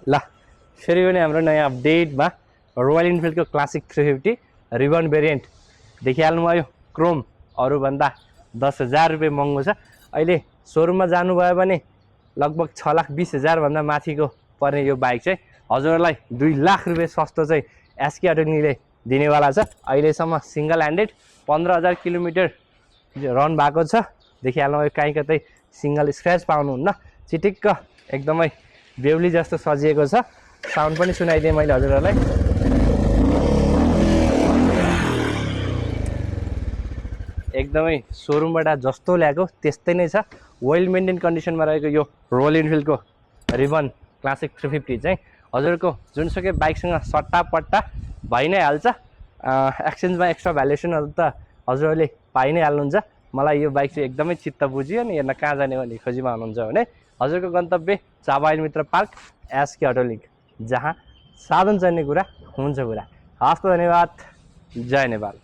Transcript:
ल फेरि पनि हाम्रो नयाँ अपडेटमा रोयल इनफिल्डको क्लासिक 350 रिबन भेरिएन्ट देखिहाल्नुभयो। क्रोम अरूभन्दा 10,000 रुपियाँ महँगो छ। अहिले सोरुममा जानुभयो भने लगभग 6,20,000 भन्दा माथिको पर्ने यो बाइक चाहिँ हजुरलाई 2 लाख रुपियाँ सस्तो चाहिँ एसके अटोले दिनेवाला छ। अहिलेसम्म सिंगल ह्यान्डेड 15,000 किलोमिटर रन भएको छ। देखिहाल्नुभयो कहीँ कतै सिंगल स्क्रैच पाउनुहुन्न। चिटिक्क एकदमै बेहुली जस्तो सजिएको छ। साउन्ड पनि सुनाइदिएँ मैले हजुरहरूलाई। एकदमै सोरुमबाट जस्तो ल्याएको त्यस्तै नै छ। वेल मेन्टेन कन्डिसनमा रहेको यो रोयल इनफिल्डको रिबन क्लासिक 350 चाहिँ हजुरको जुनसुकै बाइकसँग सट्टापट्टा भइ नै हाल्छ। एक्सचेन्जमा एक्स्ट्रा भ्यालुएसनहरू त हजुरहरूले पाइ नै हाल्नुहुन्छ। मलाई यो बाइक चाहिँ एकदमै चित्त बुझ्यो। अनि हेर्न कहाँ जाने भन्ने खोजीमा हुनुहुन्छ भने हजुरको गन्तव्य चाबाइल मित्र पार्क एसके अटो लिङ्क, जहाँ साधन चढ्ने कुरा हुन्छ पुरा। हस् त, धन्यवाद। जय नेपाल।